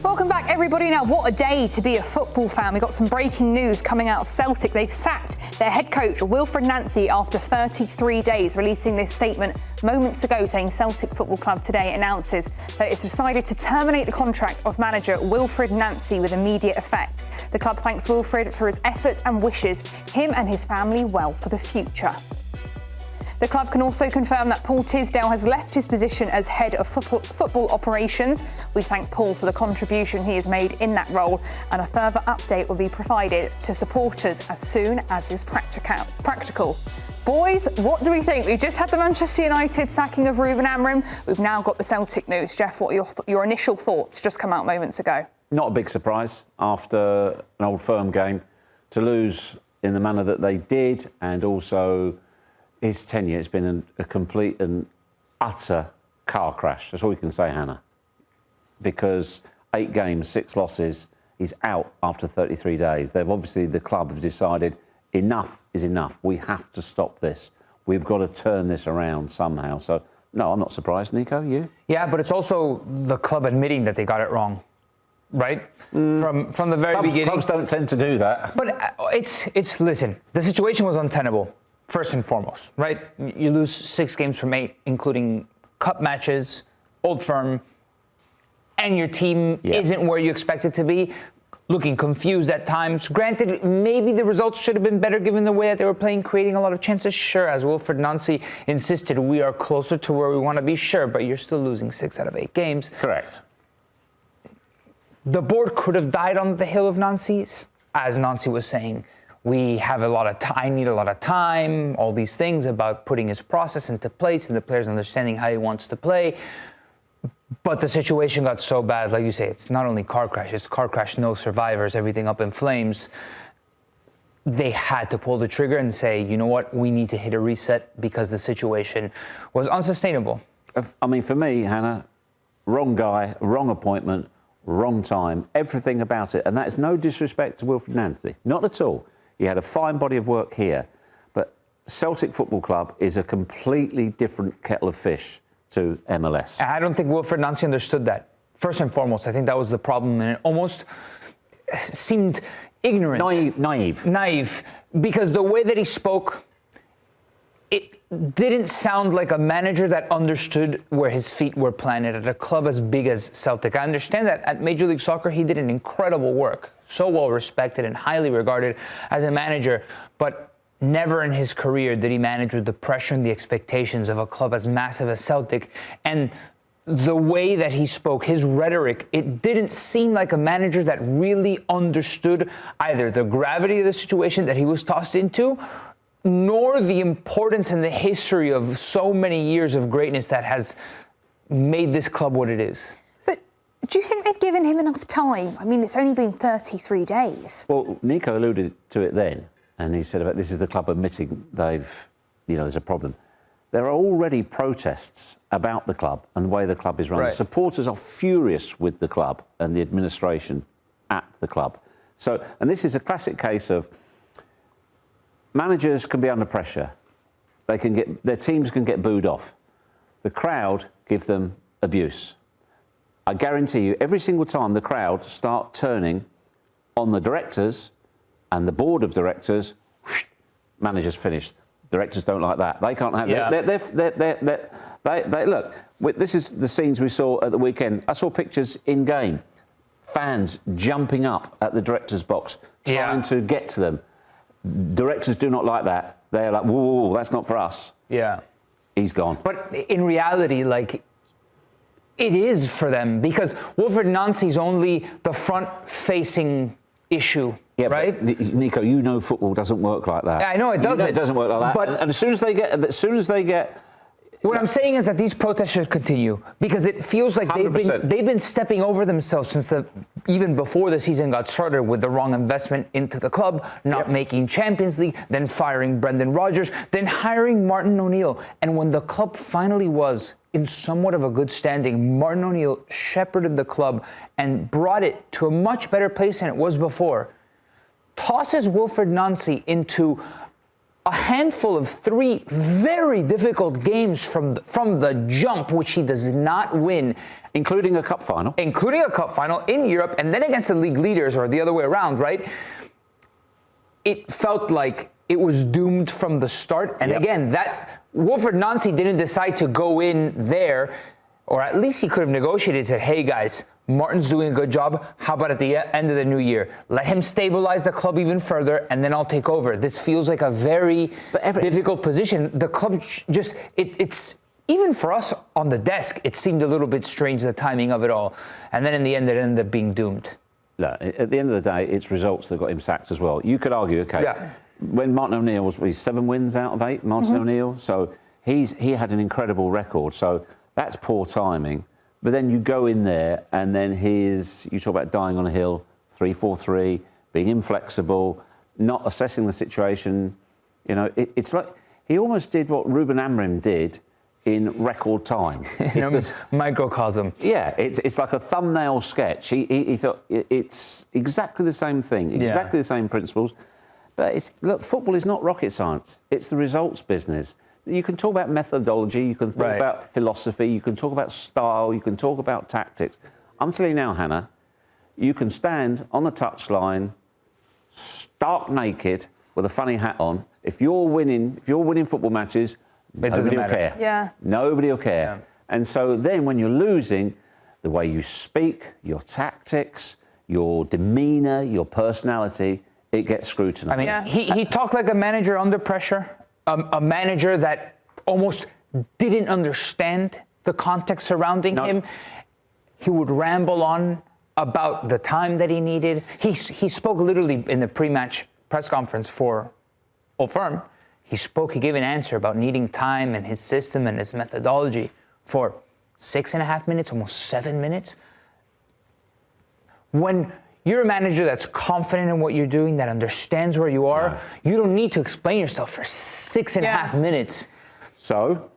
Welcome back, everybody. Now, what a day to be a football fan. We've got some breaking news coming out of Celtic. They've sacked their head coach, Wilfried Nancy, after 33 days, releasing this statement moments ago saying Celtic Football Club today announces that it's decided to terminate the contract of manager Wilfried Nancy with immediate effect. The club thanks Wilfried for his efforts and wishes him and his family well for the future. The club can also confirm that Paul Tisdale has left his position as head of football operations. We thank Paul for the contribution he has made in that role, and a further update will be provided to supporters as soon as is practical. Boys, what do we think? We've just had the Manchester United sacking of Ruben Amorim. We've now got the Celtic news. Geoff, what are your initial thoughts? Just come out moments ago. Not a big surprise after an Old Firm game to lose in the manner that they did, and also his tenure has been a complete and utter car crash. That's all we can say, Hannah. Because 8 games, 6 losses, he's out after 33 days. The club have decided enough is enough. We have to stop this. We've got to turn this around somehow. So, no, I'm not surprised. Nico, you? Yeah, but it's also the club admitting that they got it wrong, right? From the very beginning. Clubs don't tend to do that. But listen, the situation was untenable. First and foremost, right? You lose 6 games from 8, including cup matches, Old Firm, and your team isn't where you expect it to be, looking confused at times. Granted, maybe the results should have been better given the way that they were playing, creating a lot of chances. Sure, as Wilfried Nancy insisted, we are closer to where we want to be, sure, but you're still losing 6 out of 8 games. Correct. The board could have died on the hill of Nancy, as Nancy was saying. We have I need a lot of time, all these things about putting his process into place and the players understanding how he wants to play. But the situation got so bad, like you say, it's not only car crash, it's car crash, no survivors, everything up in flames. They had to pull the trigger and say, you know what, we need to hit a reset because the situation was unsustainable. I mean, for me, Hannah, wrong guy, wrong appointment, wrong time, everything about it. And that is no disrespect to Wilfried Nancy, not at all. He had a fine body of work here, but Celtic Football Club is a completely different kettle of fish to MLS. I don't think Wilfried Nancy understood that. First and foremost, I think that was the problem, and it almost seemed ignorant. Naive, because the way that he spoke, it didn't sound like a manager that understood where his feet were planted at a club as big as Celtic. I understand that at Major League Soccer, he did an incredible work, so well respected and highly regarded as a manager, but never in his career did he manage with the pressure and the expectations of a club as massive as Celtic. And the way that he spoke, his rhetoric, it didn't seem like a manager that really understood either the gravity of the situation that he was tossed into, nor the importance and the history of so many years of greatness that has made this club what it is. But do you think they've given him enough time? I mean, it's only been 33 days. Well, Nico alluded to it then, and he said about this is the club admitting there's a problem. There are already protests about the club and the way the club is run. Right. The supporters are furious with the club and the administration at the club. So, and this is a classic case of managers can be under pressure. Their teams can get booed off. The crowd give them abuse. I guarantee you, every single time the crowd start turning on the directors and the board of directors, managers finished. Directors don't like that. They can't have They look. This is the scenes we saw at the weekend. I saw pictures in game, fans jumping up at the directors' box, trying to get to them. Directors do not like that. They're like, whoa, that's not for us. Yeah. He's gone. But in reality, it is for them, because Wilfried Nancy's only the front-facing issue, right? Nico, you know football doesn't work like that. I know it doesn't. It doesn't work like that. But and as soon as they get, what I'm saying is that these protests should continue, because it feels like they've been stepping over themselves since even before the season got started, with the wrong investment into the club, not making Champions League, then firing Brendan Rodgers, then hiring Martin O'Neill. And when the club finally was in somewhat of a good standing, Martin O'Neill shepherded the club and brought it to a much better place than it was before. Tosses Wilfried Nancy into a handful of 3 very difficult games from the jump, which he does not win. Including a cup final. Including a cup final in Europe, and then against the league leaders, or the other way around, right? It felt like it was doomed from the start. And again, that Wilfried Nancy didn't decide to go in there, or at least he could have negotiated and said, hey guys, Martin's doing a good job. How about at the end of the new year? Let him stabilize the club even further, and then I'll take over. This feels like a very difficult position. The club just, it's even for us on the desk, it seemed a little bit strange, the timing of it all. And then in the end, it ended up being doomed. Look, at the end of the day, it's results that got him sacked as well. You could argue, when Martin O'Neill was 7 wins out of 8, Martin O'Neill, so he had an incredible record. So that's poor timing. But then you go in there, and then you talk about dying on a hill, 3-4-3, being inflexible, not assessing the situation. You know, it's like he almost did what Ruben Amorim did in record time. It's microcosm. Yeah, it's like a thumbnail sketch. He thought it's exactly the same thing, exactly the same principles. But look, football is not rocket science. It's the results business. You can talk about methodology, you can talk about philosophy, you can talk about style, you can talk about tactics. I'm telling you now, Hannah, you can stand on the touchline, stark naked, with a funny hat on. If you're winning football matches, nobody will care. Yeah. Nobody will care. Yeah. And so then when you're losing, the way you speak, your tactics, your demeanour, your personality, it gets scrutinised. I mean, he talked like a manager under pressure. A manager that almost didn't understand the context surrounding him. He would ramble on about the time that he needed. He spoke literally in the pre-match press conference for Old Firm. He gave an answer about needing time and his system and his methodology for 6.5 minutes, almost 7 minutes. When you're a manager that's confident in what you're doing, that understands where you are, you don't need to explain yourself for 6.5 minutes. So,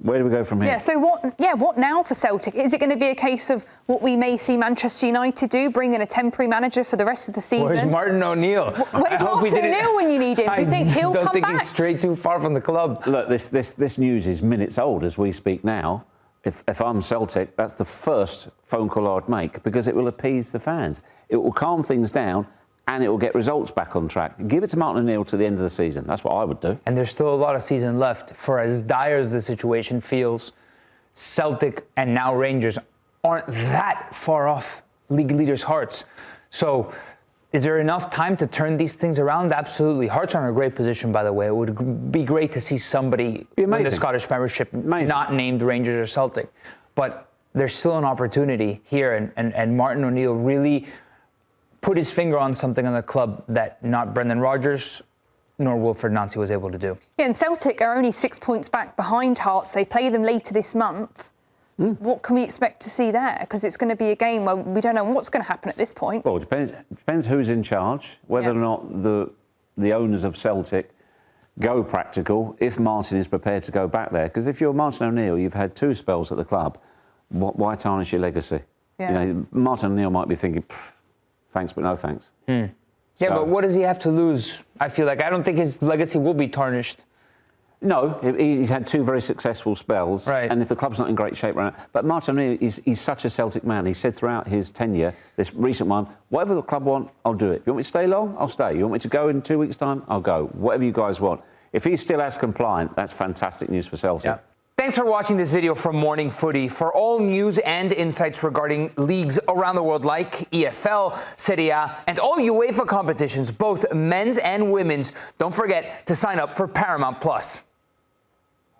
where do we go from here? Yeah, so what now for Celtic? Is it going to be a case of what we may see Manchester United do, bring in a temporary manager for the rest of the season? Where's Martin O'Neill? Where's Martin O'Neill when you need him? Do you think he'll come back? I don't think he's straight too far from the club. Look, this news is minutes old as we speak now. If I'm Celtic, that's the first phone call I'd make, because it will appease the fans. It will calm things down, and it will get results back on track. Give it to Martin O'Neill to the end of the season. That's what I would do. And there's still a lot of season left. For as dire as the situation feels, Celtic and now Rangers aren't that far off league leaders' Hearts. So is there enough time to turn these things around? Absolutely. Hearts are in a great position, by the way. It would be great to see somebody in the Scottish Premiership not named Rangers or Celtic. But there's still an opportunity here, and Martin O'Neill really put his finger on something on the club that not Brendan Rodgers nor Wilfried Nancy was able to do. Yeah, and Celtic are only 6 points back behind Hearts. They play them later this month. What can we expect to see there? Because it's going to be a game where we don't know what's going to happen at this point. Well, it depends who's in charge, whether or not the owners of Celtic go practical, if Martin is prepared to go back there. Because if you're Martin O'Neill, you've had 2 spells at the club. Why tarnish your legacy? Yeah. You know, Martin O'Neill might be thinking, thanks, but no thanks. Yeah, but what does he have to lose? I feel like I don't think his legacy will be tarnished. No, he's had 2 very successful spells, and if the club's not in great shape right now. But Martin O'Neill, he's such a Celtic man. He said throughout his tenure, this recent one, whatever the club want, I'll do it. If you want me to stay long, I'll stay. You want me to go in 2 weeks' time, I'll go. Whatever you guys want. If he's still as compliant, that's fantastic news for Celtic. Yeah. Thanks for watching this video from Morning Footy. For all news and insights regarding leagues around the world like EFL, Serie A, and all UEFA competitions, both men's and women's, don't forget to sign up for Paramount+.